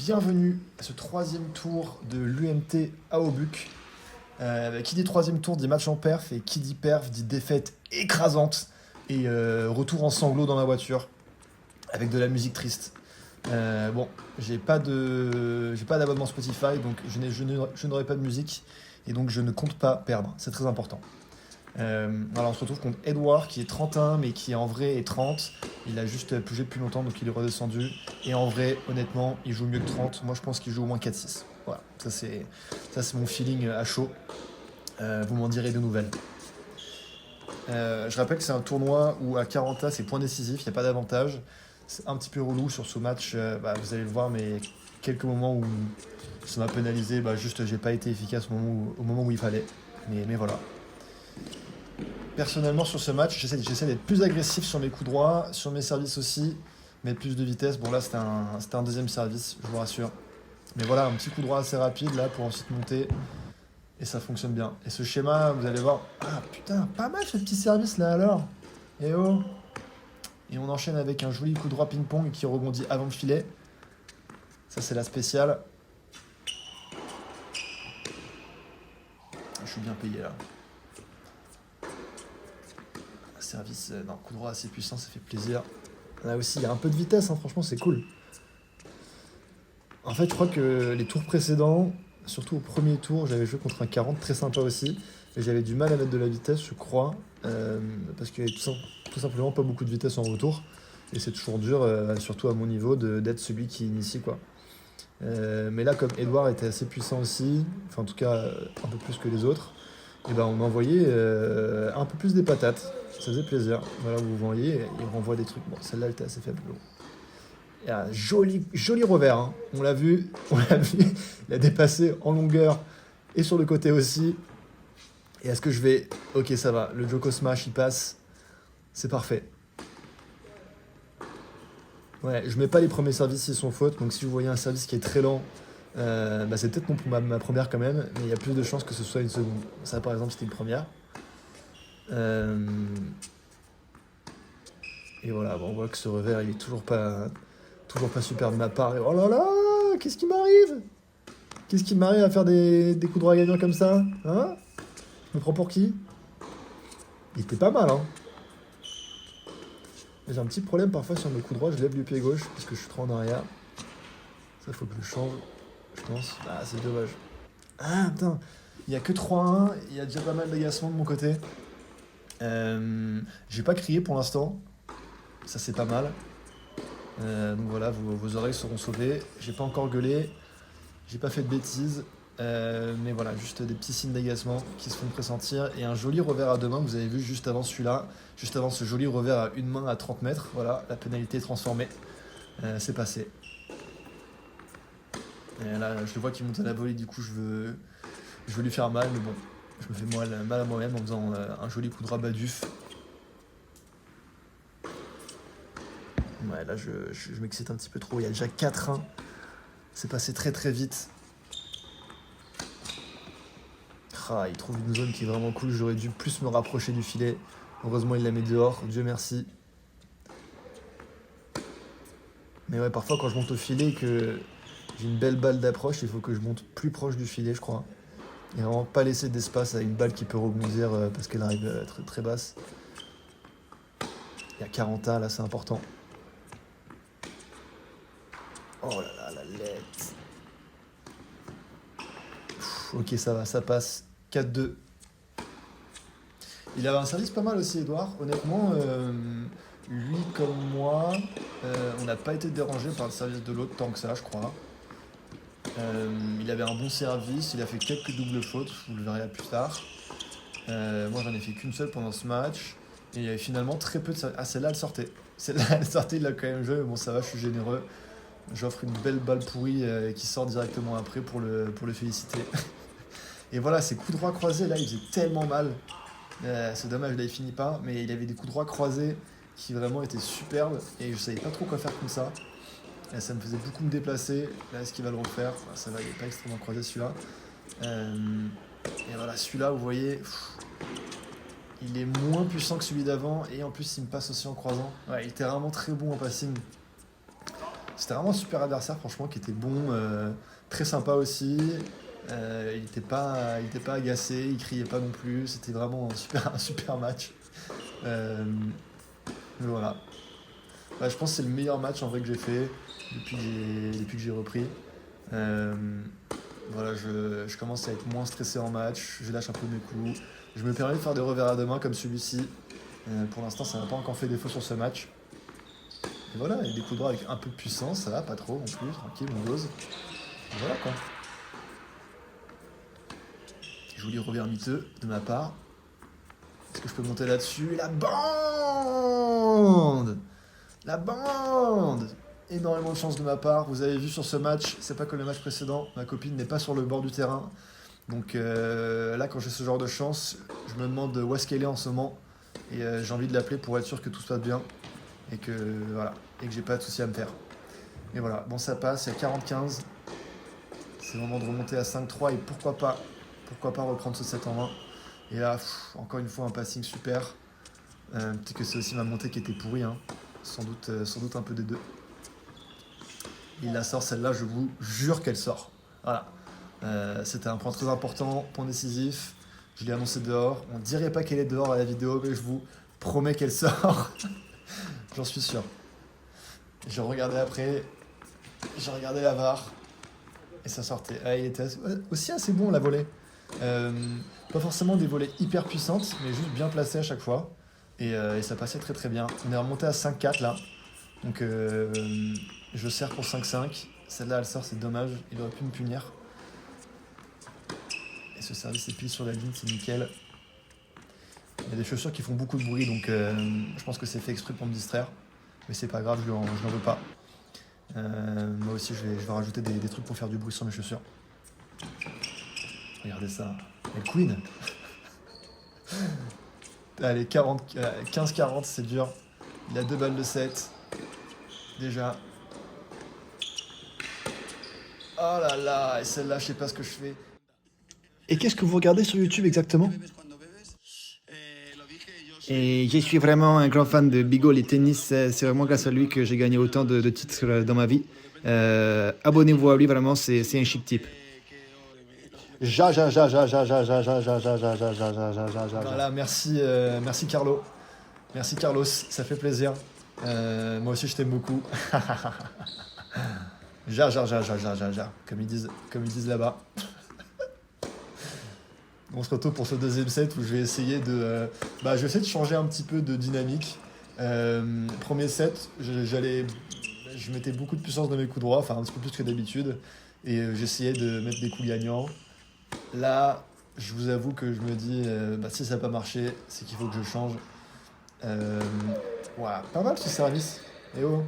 bienvenue à ce troisième tour de l'UMT à Aubuc. Qui dit troisième tour dit match en perf, et qui dit perf dit défaite écrasante et retour en sanglots dans la voiture avec de la musique triste. Bon, j'ai pas d'abonnement Spotify, donc je n'aurai pas de musique et donc je ne compte pas perdre, c'est très important. Alors on se retrouve contre Edouard qui est 31 mais qui en vrai est 30. Il a juste bougé depuis longtemps donc il est redescendu. Et en vrai, honnêtement, il joue mieux que 30. Moi je pense qu'il joue au moins 4-6. Voilà, ça c'est mon feeling à chaud. Vous m'en direz de nouvelles. Je rappelle que c'est un tournoi où à 40 c'est point décisif, il n'y a pas d'avantage. C'est un petit peu relou sur ce match, vous allez le voir, mais quelques moments où ça m'a pénalisé, juste j'ai pas été efficace au moment où il fallait. Mais voilà. Personnellement sur ce match, j'essaie d'être plus agressif sur mes coups droits, sur mes services aussi, mettre plus de vitesse. Bon là c'était un deuxième service, je vous rassure. Mais voilà, un petit coup droit assez rapide là pour ensuite monter. Et ça fonctionne bien. Et ce schéma, vous allez voir, ah putain, pas mal ce petit service là alors. Et oh. Et on enchaîne avec un joli coup droit ping-pong qui rebondit avant le filet. Ça c'est la spéciale. Je suis bien payé là. Service d'un coup droit assez puissant, ça fait plaisir. Là aussi, il y a un peu de vitesse, hein, franchement, c'est cool. En fait, je crois que les tours précédents, surtout au premier tour, j'avais joué contre un 40, très sympa aussi. Et j'avais du mal à mettre de la vitesse, je crois, parce qu'il y avait tout simplement pas beaucoup de vitesse en retour. Et c'est toujours dur, surtout à mon niveau, d'être celui qui initie, quoi. Mais là, comme Edouard était assez puissant aussi, enfin en tout cas un peu plus que les autres, et on envoyait un peu plus des patates. Ça faisait plaisir. Voilà, vous voyez, il renvoie des trucs. Bon, celle-là, elle était assez faible. Bon. Il y a un joli revers. Hein. On l'a vu. Il a dépassé en longueur et sur le côté aussi. Et est-ce que je vais... Ok, ça va. Le Joko Smash, il passe. C'est parfait. Ouais, je mets pas les premiers services s'ils sont fautes. Donc si vous voyez un service qui est très lent, c'est peut-être ma première quand même. Mais il y a plus de chances que ce soit une seconde. Ça, par exemple, c'était une première. Et voilà, on voit que ce revers il est toujours pas super de ma part. Et oh là là, qu'est-ce qui m'arrive? Qu'est-ce qui m'arrive à faire des coups droits gagnants comme ça? Hein? Je me prends pour qui? Il était pas mal, hein. J'ai un petit problème parfois sur mes coups droits, je lève du pied gauche parce que je suis trop en arrière. Ça faut que je change, je pense. Ah, c'est dommage. Ah putain, il y a que 3-1, il y a déjà pas mal d'agacement de mon côté. J'ai pas crié pour l'instant, ça c'est pas mal. Donc voilà, vos oreilles seront sauvées. J'ai pas encore gueulé, j'ai pas fait de bêtises, mais voilà, juste des petits signes d'agacement qui se font pressentir. Et un joli revers à deux mains que vous avez vu juste avant celui-là, juste avant ce joli revers à une main à 30 mètres. Voilà, la pénalité est transformée, c'est passé. Et là, je le vois qui monte à la volée, du coup je veux lui faire mal, mais bon. Je me fais mal à moi-même en faisant un joli coup de rabat duf. Ouais, là, je m'excite un petit peu trop. Il y a déjà 4-1. C'est passé très très vite. Ah, il trouve une zone qui est vraiment cool. J'aurais dû plus me rapprocher du filet. Heureusement, il la met dehors. Dieu merci. Mais ouais, parfois, quand je monte au filet et que j'ai une belle balle d'approche, il faut que je monte plus proche du filet, je crois. Et vraiment pas laisser d'espace à une balle qui peut rebondir parce qu'elle arrive très, très basse. Il y a 40 là c'est important. Oh là là, la lettre. Ok, ça va, ça passe. 4-2. Il avait un service pas mal aussi, Edouard. Honnêtement, lui comme moi, on n'a pas été dérangé par le service de l'autre tant que ça, je crois. Il avait un bon service, il a fait quelques doubles fautes, vous le verrez là plus tard. Moi j'en ai fait qu'une seule pendant ce match. Et il y avait finalement très peu de service. Ah, celle-là elle sortait. Celle-là elle sortait, il l'a quand même joué, mais bon ça va, je suis généreux. J'offre une belle balle pourrie qui sort directement après pour le féliciter. Et voilà, ces coups droits croisés là, il faisait tellement mal. C'est dommage, là il finit pas, mais il avait des coups droits croisés qui vraiment étaient superbes et je savais pas trop quoi faire comme ça. Là, ça me faisait beaucoup me déplacer. Là, est-ce qu'il va le refaire? Ça va, il n'est pas extrêmement croisé celui-là. Et voilà, celui-là, vous voyez, il est moins puissant que celui d'avant. Et en plus, il me passe aussi en croisant. Ouais, il était vraiment très bon en passing. C'était vraiment un super adversaire, franchement, qui était bon, très sympa aussi. Il était pas agacé, il criait pas non plus. C'était vraiment un super match. Euh, mais voilà. Bah, je pense que c'est le meilleur match en vrai que j'ai fait depuis que j'ai repris. Euh, voilà, je commence à être moins stressé en match, je lâche un peu mes coups. Je me permets de faire des revers à deux mains comme celui-ci. Pour l'instant, ça n'a pas encore fait défaut sur ce match. Et voilà, et des coups droits avec un peu de puissance, ça va, pas trop non plus, tranquille, on dose. Et voilà quoi. Joli revers miteux de ma part. Est-ce que je peux monter là-dessus? La bande! La bande! Énormément de chance de ma part. Vous avez vu sur ce match, c'est pas comme le match précédent, ma copine n'est pas sur le bord du terrain. Donc là, quand j'ai ce genre de chance, je me demande où est-ce qu'elle est en ce moment. Et j'ai envie de l'appeler pour être sûr que tout se passe bien. Et que voilà, et que j'ai pas de soucis à me faire. Et voilà, bon ça passe, il y a 40-15. C'est le moment de remonter à 5-3 et pourquoi pas reprendre ce 7 en 1. Et là, encore une fois, un passing super. Peut-être que c'est aussi ma montée qui était pourrie, hein. Sans doute un peu des deux. Il la sort celle-là, je vous jure qu'elle sort. Voilà. C'était un point très important, point décisif. Je l'ai annoncé dehors. On dirait pas qu'elle est dehors à la vidéo, mais je vous promets qu'elle sort. J'en suis sûr. J'ai regardé après, j'ai regardé la VAR et ça sortait. Ah, il était aussi assez bon la volée. Pas forcément des volées hyper puissantes, mais juste bien placées à chaque fois. Et ça passait très très bien. On est remonté à 5-4 là. Donc je sers pour 5-5. Celle-là elle sort, c'est dommage. Il aurait pu me punir. Et ce service est pile sur la ligne, c'est nickel. Il y a des chaussures qui font beaucoup de bruit, donc je pense que c'est fait exprès pour me distraire. Mais c'est pas grave, je n'en veux pas. Moi aussi, je vais rajouter des trucs pour faire du bruit sur mes chaussures. Regardez ça. Et le Queen. Allez, 15-40, c'est dur. Il a 2 balles de 7. Déjà. Oh là là, et celle-là, je sais pas ce que je fais. Et qu'est-ce que vous regardez sur YouTube exactement? Et je suis vraiment un grand fan de Bigol et tennis. C'est vraiment grâce à lui que j'ai gagné autant de titres dans ma vie. Abonnez-vous à lui, vraiment, c'est un chic type. Ja, ja, ja, ja, ja, ja, ja, ja, ja, ja, ja, ja, ja, ja, ja, ja, ja. Voilà, merci Carlo. Merci Carlos, ça fait plaisir. Moi aussi je t'aime beaucoup. Ja, ja, ja, ja, ja, ja, ja, comme ils disent là-bas. On se retrouve pour ce deuxième set où je vais essayer je vais essayer de changer un petit peu de dynamique. Premier set, je mettais beaucoup de puissance dans mes coups droits, enfin un petit peu plus que d'habitude, et j'essayais de mettre des coups gagnants. Là, je vous avoue que je me dis, si ça n'a pas marché, c'est qu'il faut que je change. Voilà, pas mal ce service. Et oh,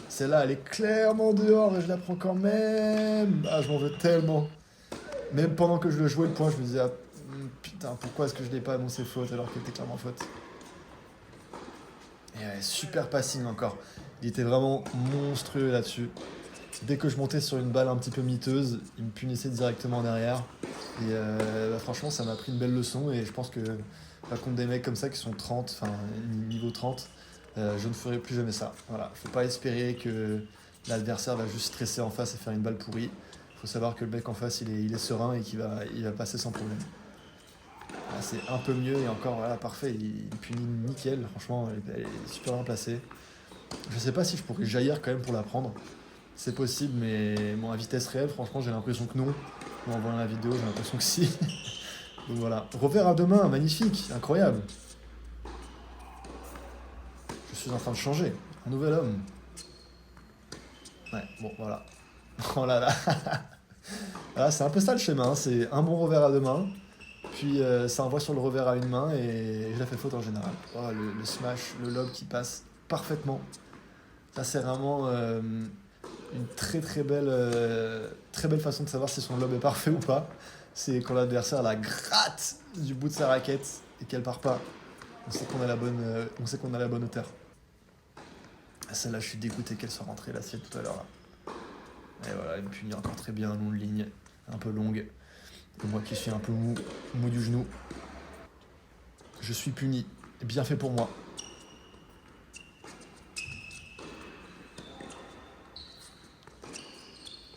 celle-là, elle est clairement dehors et je la prends quand même. Ah, je m'en veux tellement. Même pendant que je le jouais, le point, je me disais, ah, putain, pourquoi est-ce que je l'ai pas annoncé faute alors qu'il était clairement faute. Et ouais, super passing encore. Il était vraiment monstrueux là-dessus. Dès que je montais sur une balle un petit peu miteuse, il me punissait directement derrière. Et franchement, ça m'a pris une belle leçon. Et je pense que contre des mecs comme ça qui sont 30, enfin niveau 30, je ne ferai plus jamais ça. Voilà, faut pas espérer que l'adversaire va juste stresser en face et faire une balle pourrie. Faut savoir que le mec en face, il est serein et il va passer sans problème. Là, c'est un peu mieux et encore, voilà, parfait. Il punit nickel. Franchement, elle est super bien placée. Je sais pas si je pourrais jaillir quand même pour la prendre. C'est possible, mais bon, à vitesse réelle, franchement, j'ai l'impression que non. En voyant la vidéo, j'ai l'impression que si. Donc voilà. Revers à deux mains, magnifique, incroyable. Je suis en train de changer. Un nouvel homme. Ouais, bon, voilà. Oh là là. Voilà, c'est un peu ça le schéma, hein. C'est un bon revers à deux mains, puis ça envoie sur le revers à une main et je la fais faute en général. Oh, le smash, le lob qui passe parfaitement. Ça, c'est vraiment une très belle façon de savoir si son lob est parfait ou pas. C'est quand l'adversaire la gratte du bout de sa raquette et qu'elle part pas. On sait qu'on a la bonne hauteur. Celle-là, je suis dégoûté qu'elle soit rentrée l'assiette tout à l'heure là. Et voilà, il me punit encore très bien, longue ligne, un peu longue. Et moi qui suis un peu mou du genou. Je suis puni. Bien fait pour moi.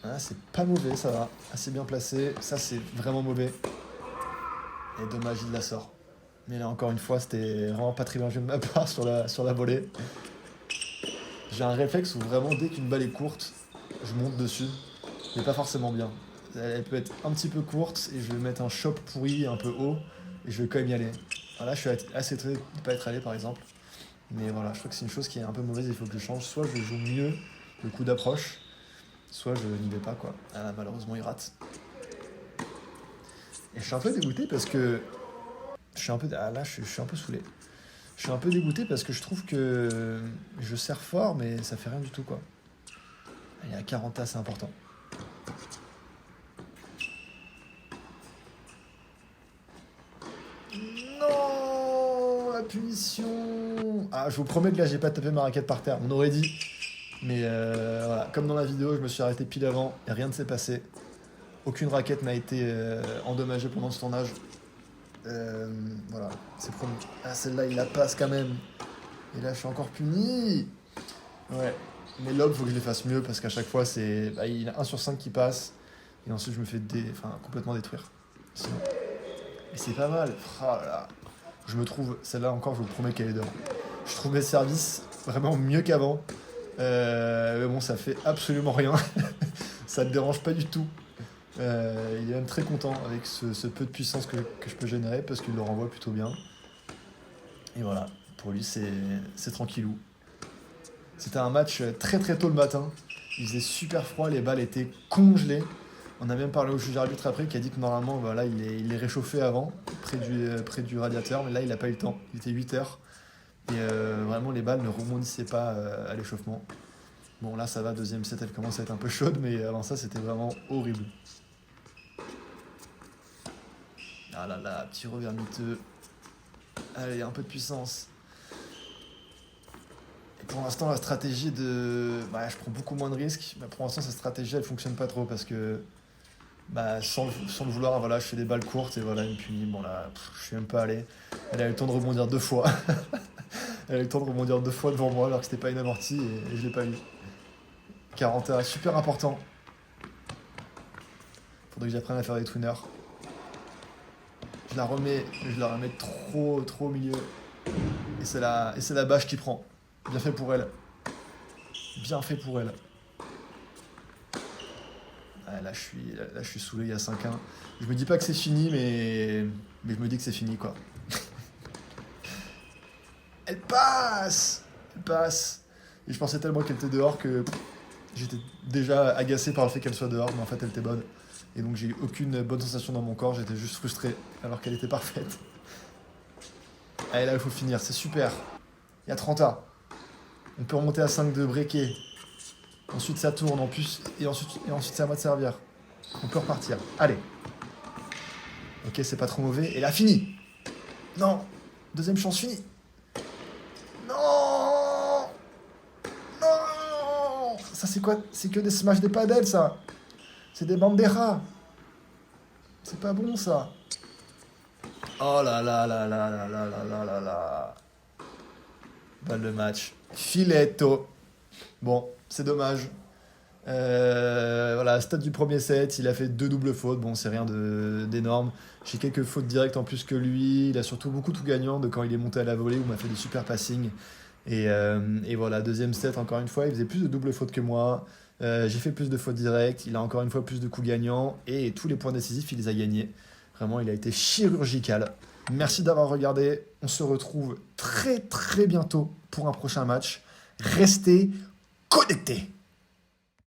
Ah, c'est pas mauvais, ça va. Assez bien placé. Ça, c'est vraiment mauvais. Et dommage, il la sort. Mais là, encore une fois, c'était vraiment pas très bien joué de ma part sur la volée. J'ai un réflexe où vraiment, dès qu'une balle est courte, je monte dessus. Mais pas forcément bien. Elle peut être un petit peu courte et je vais mettre un chop pourri un peu haut. Et je vais quand même y aller. Voilà, je suis assez étonné de ne pas être allé, par exemple. Mais voilà, je crois que c'est une chose qui est un peu mauvaise, il faut que je change. Soit je joue mieux le coup d'approche, soit je n'y vais pas, quoi. Ah, là, malheureusement, il rate. Et je suis un peu dégoûté parce que... Je suis un peu... Ah là, je suis un peu saoulé. Je suis un peu dégoûté parce que je trouve que je sers fort, mais ça fait rien du tout, quoi. Il y a 40 as, c'est important. Non, la punition. Ah, je vous promets que là, j'ai pas tapé ma raquette par terre. On aurait dit. Mais voilà, comme dans la vidéo, je me suis arrêté pile avant et rien ne s'est passé. Aucune raquette n'a été endommagée pendant ce tournage. Voilà, c'est promis. Ah, celle-là, il la passe quand même. Et là, je suis encore puni. Ouais. Mais lob, faut que je les fasse mieux parce qu'à chaque fois, c'est. Bah, il y a 1 sur 5 qui passe. Et ensuite, je me fais complètement détruire. Sinon. Et c'est pas mal. Ah là là. Je me trouve, celle-là encore, je vous promets qu'elle est dehors. Je trouve mes services vraiment mieux qu'avant. Mais bon, ça fait absolument rien. Ça ne dérange pas du tout. Il est même très content avec ce peu de puissance que je peux générer parce qu'il le renvoie plutôt bien. Et voilà, pour lui, c'est tranquillou. C'était un match très très tôt le matin. Il faisait super froid, les balles étaient congelées. On a même parlé au juge arbitre après qui a dit que normalement voilà, il les réchauffait avant, près du radiateur, mais là il n'a pas eu le temps. Il était 8 heures. Et vraiment les balles ne rebondissaient pas à l'échauffement. Bon là ça va, deuxième set elle commence à être un peu chaude, mais avant ça c'était vraiment horrible. Ah là là, petit revers miteux. Allez, un peu de puissance. Et pour l'instant la stratégie de... Bah, je prends beaucoup moins de risques, mais pour l'instant cette stratégie elle fonctionne pas trop parce que... Bah, sans le vouloir, voilà, je fais des balles courtes et voilà, il me punit. Bon là, je suis même pas allé. Elle a eu le temps de rebondir 2 fois. Elle a eu le temps de rebondir 2 fois devant moi alors que c'était pas une amortie et je l'ai pas eu. 40 heures, super important. Faudrait que j'apprenne à faire des twinners. Je la remets trop au milieu. Et c'est la bâche qui prend. Bien fait pour elle. Bien fait pour elle. Ah, là, je suis saoulé, il y a 5-1. Je me dis pas que c'est fini, mais je me dis que c'est fini, quoi. Elle passe. Et je pensais tellement qu'elle était dehors que j'étais déjà agacé par le fait qu'elle soit dehors, mais en fait, elle était bonne. Et donc, j'ai eu aucune bonne sensation dans mon corps, j'étais juste frustré, alors qu'elle était parfaite. Allez, là, il faut finir, c'est super. Il y a 30 A. On peut remonter à 5 de breaker. Ensuite, ça tourne en plus. Et ensuite c'est à moi de servir. On peut repartir. Allez. Ok, c'est pas trop mauvais. Et là, fini. Non. Deuxième chance, fini. Non. Non. Ça, c'est quoi? C'est que des smash des padels, ça. C'est des banderas. C'est pas bon, ça. Oh là là là là là là là là là là. Balle de match. Filetto. Bon, c'est dommage. Voilà, stade du premier set, il a fait 2 doubles fautes. Bon, c'est rien d'énorme. J'ai quelques fautes directes en plus que lui. Il a surtout beaucoup tout gagnant de quand il est monté à la volée où il m'a fait des super passings. Et voilà, deuxième set, encore une fois, il faisait plus de doubles fautes que moi. J'ai fait plus de fautes directes. Il a encore une fois plus de coups gagnants. Et tous les points décisifs, il les a gagnés. Vraiment, il a été chirurgical. Merci d'avoir regardé. On se retrouve très très bientôt pour un prochain match. Restez connectés.